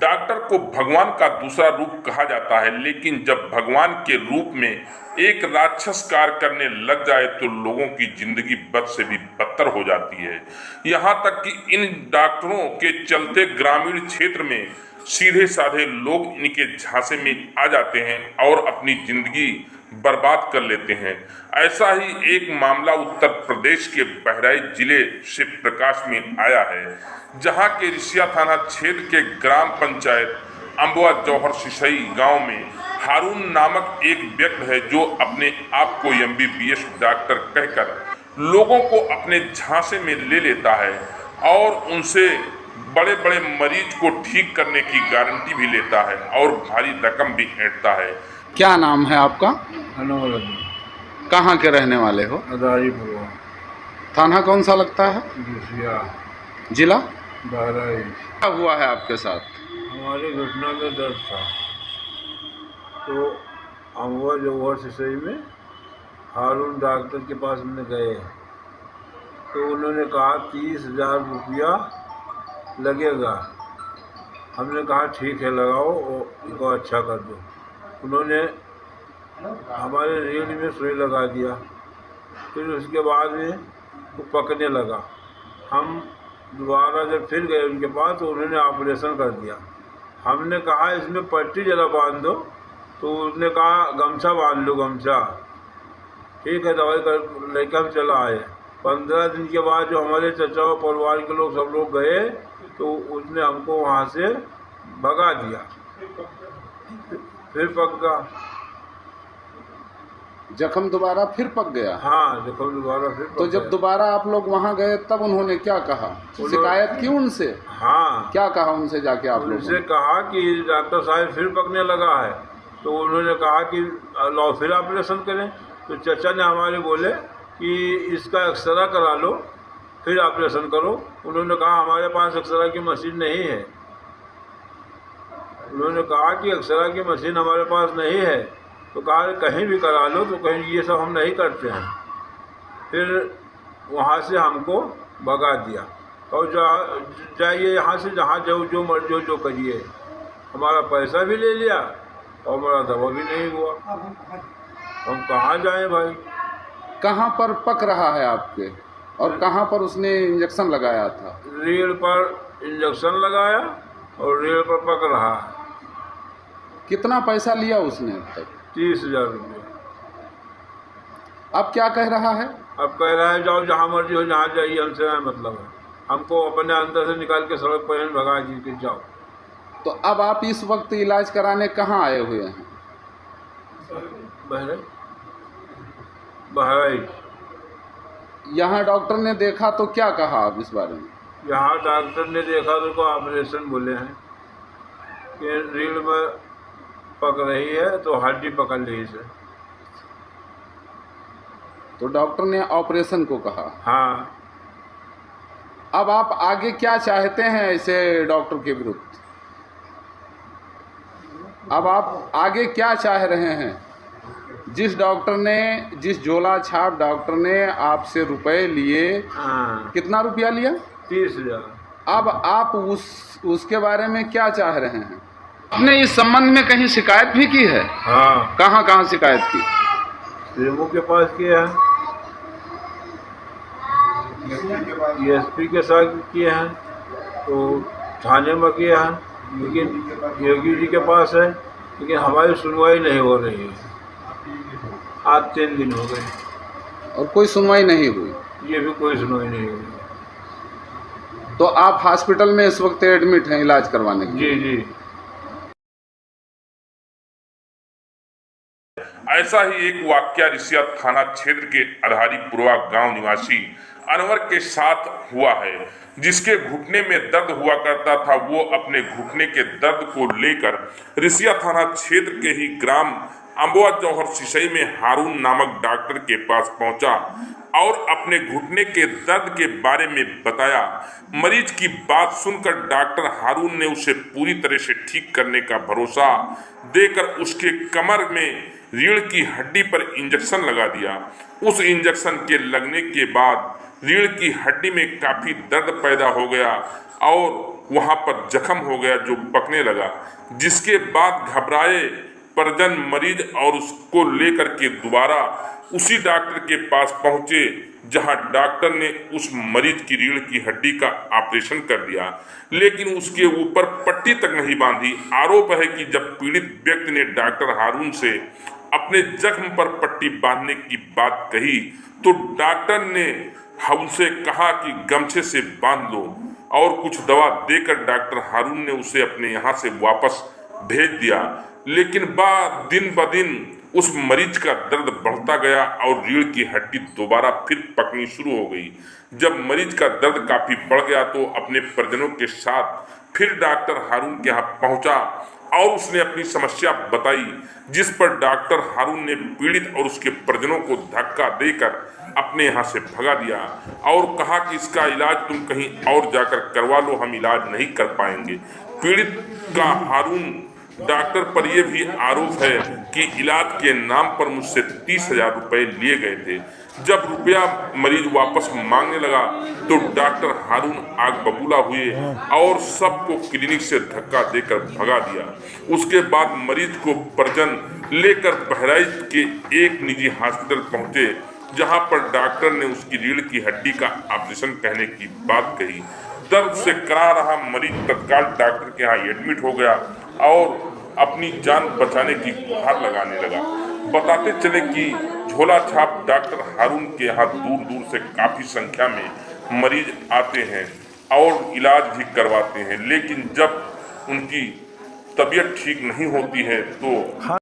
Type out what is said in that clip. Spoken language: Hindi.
डॉक्टर को भगवान का दूसरा रूप कहा जाता है, लेकिन जब भगवान के रूप में एक राक्षस कार्य करने लग जाए तो लोगों की जिंदगी बद से भी बदतर हो जाती है। यहाँ तक कि इन डॉक्टरों के चलते ग्रामीण क्षेत्र में सीधे साधे लोग इनके झांसे में आ जाते हैं और अपनी जिंदगी बर्बाद कर लेते हैं। ऐसा ही एक मामला उत्तर प्रदेश के बहराइच जिले से प्रकाश में आया है, जहां के रिसिया थाना क्षेत्र के ग्राम पंचायत अम्बुआ जौहर सिसई गांव में हारून नामक एक व्यक्ति है जो अपने आप को MBBS डॉक्टर कहकर लोगों को अपने झांसे में ले लेता है और उनसे बड़े बड़े मरीज को ठीक करने की गारंटी भी लेता है और भारी रकम भी ऐंठता है। क्या नाम है आपका? अनवर। कहाँ के रहने वाले हो? अदारीपुर। थाना कौन सा लगता है? रिसिया। जिला बहराइच। क्या हुआ है आपके साथ? हमारी घटना में दर्द था तो अम्बुआ जौहर सिसई में हारून डॉक्टर के पास में गए तो उन्होंने कहा 30,000 रुपया लगेगा। हमने कहा ठीक है लगाओ और इनको अच्छा कर दो। उन्होंने हमारे रीढ़ में सुई लगा दिया। फिर उसके बाद में वो पकने लगा। हम दोबारा जब फिर गए उनके पास तो उन्होंने ऑपरेशन कर दिया। हमने कहा इसमें पट्टी जरा बांध दो तो उसने कहा गमछा बांध लो, गमछा। ठीक है, दवाई कर लेकर हम चला आए। 15 दिन के बाद जो हमारे चचा और परिवार के लोग सब लोग गए तो उसने हमको वहाँ से भगा दिया। फिर पक गया। जख्म दोबारा फिर पक गया? हाँ, जख्म दोबारा फिर पक तो जब गया। दोबारा आप लोग वहाँ गए तब उन्होंने क्या कहा? शिकायत की उनसे? हाँ, क्या कहा उनसे जाके आप लोगों उनसे ने? कहा कि डॉक्टर साहब फिर पकने लगा है। तो उन्होंने कहा कि लो फिर ऑपरेशन करें। तो चचा ने हमारे बोले कि इसका एक्सरा करा लो फिर ऑपरेशन करो। उन्होंने कहा हमारे पास एक्सरा की मशीन नहीं है। उन्होंने कहा कि एक्सरा की मशीन हमारे पास नहीं है। तो कहा कहीं भी करा लो, तो कहीं ये सब हम नहीं करते हैं। फिर वहाँ से हमको भगा दिया और जाइए यहाँ से, जहाँ जाओ जो मर्जी जो करिए। हमारा पैसा भी ले लिया और हमारा दवा भी नहीं हुआ। हम कहाँ जाएं भाई? कहाँ पर पक रहा है आपके और कहाँ पर उसने इंजेक्शन लगाया था? रीढ़ पर इंजेक्शन लगाया और रीढ़ पर पक रहा है। कितना पैसा लिया उसने अब तक? 30,000 रुपये। अब क्या कह रहा है? अब कह रहा है जाओ जहाँ मर्जी हो, जहाँ जाइए, हमसे क्या मतलब है। हमको अपने अंदर से निकाल के सड़क पर भगा दी कि जाओ। तो अब आप इस वक्त इलाज कराने कहाँ आए हुए हैं? बहराइच। यहाँ डॉक्टर ने देखा तो क्या कहा आप इस बारे में? यहाँ डॉक्टर ने देखा तो को ऑपरेशन बोले हैं कि रीढ़ में पक रही है तो हड्डी पकड़ ली इसे। तो डॉक्टर ने ऑपरेशन को कहा। हाँ। अब आप आगे क्या चाहते हैं ऐसे डॉक्टर के विरुद्ध? अब आप आगे क्या चाह रहे हैं? जिस डॉक्टर ने, जिस झोला छाप डॉक्टर ने आपसे रुपए लिए, हाँ। कितना रुपया लिया? 30,000। अब आप उसके बारे में क्या चाह रहे हैं? आपने इस संबंध में कहीं शिकायत भी की है? हाँ। कहाँ कहाँ शिकायत की? सीएमओ के पास किया है, एसपी के साथ किए हैं, तो थाने में किया है, लेकिन योगी जी के पास है, लेकिन हमारी सुनवाई नहीं हो रही है। आज 3 दिन हो गए और कोई सुनवाई नहीं हुई? ये भी कोई सुनवाई नहीं हुई। तो आप हॉस्पिटल में इस वक्त एडमिट हैं इलाज करवाने के लिए? जी जी। ऐसा ही एक वाकया रिसिया थाना क्षेत्र के अधारीपुरवा गांव निवासी अनवर के साथ हुआ है, जिसके घुटने में दर्द हुआ करता था। वो अपने घुटने के दर्द को लेकर रिसिया थाना क्षेत्र के ही ग्राम अम्बुआ जौहर सिसई में हारून नामक डॉक्टर के पास पहुंचा और अपने घुटने के दर्द के बारे में बताया। मरीज की बात सुनकर डॉक्टर हारून ने उसे पूरी तरह से ठीक करने का भरोसा देकर उसके कमर में रीढ़ की हड्डी पर इंजेक्शन लगा दिया। उस इंजेक्शन के लगने के बाद रीढ़ की हड्डी में काफी दर्द पैदा हो गया और वहां पर जख्म हो गया जो पकने लगा, जिसके बाद घबराए परिजन मरीज और उसको लेकर के दोबारा उसी डॉक्टर के पास पहुंचे, जहां डॉक्टर ने उस मरीज की रीढ़ की हड्डी का ऑपरेशन कर दिया, लेकिन उसके ऊपर पट्टी तक नहीं बांधी। आरोप है कि जब पीड़ित व्यक्ति ने डॉक्टर हारून से अपने जख्म पर पट्टी बांधने की बात कही तो डॉक्टर ने उनसे कहा कि गमछे से बांध लो और कुछ दवा देकर डॉक्टर हारून ने उसे अपने यहाँ से वापस भेज दिया। लेकिन दिन ब दिन उस मरीज का दर्द बढ़ता गया और रीढ़ की हड्डी दोबारा फिर पकनी शुरू हो गई। जब मरीज का दर्द काफी बढ़ गया तो अपने परिजनों के साथ फिर डॉक्टर हारून के यहाँ पहुंचा और उसने अपनी समस्या बताई, जिस पर डॉक्टर हारून ने पीड़ित और उसके परिजनों को धक्का देकर अपने यहाँ से भगा दिया और कहा कि इसका इलाज तुम कहीं और जाकर करवा लो, हम इलाज नहीं कर पाएंगे। पीड़ित का हारून डॉक्टर पर यह भी आरोप है कि इलाज के नाम पर मुझसे 30,000 रुपए लिए गए थे। जब रुपया मरीज वापस मांगने लगा तो डॉक्टर हारून आग बबूला हुए और सबको क्लिनिक से धक्का देकर भगा दिया। उसके बाद मरीज को परिजन लेकर बहराइच के एक निजी हॉस्पिटल पहुंचे, जहां पर डॉक्टर ने उसकी रीढ़ की हड्डी का ऑपरेशन कहने की बात कही। दर्द से करा रहा मरीज तत्काल डॉक्टर के यहाँ एडमिट हो गया और अपनी जान बचाने की गुहार लगाने लगा। बताते चले कि झोला छाप डॉक्टर हारून के यहाँ दूर दूर से काफी संख्या में मरीज आते हैं और इलाज भी करवाते हैं, लेकिन जब उनकी तबीयत ठीक नहीं होती है तो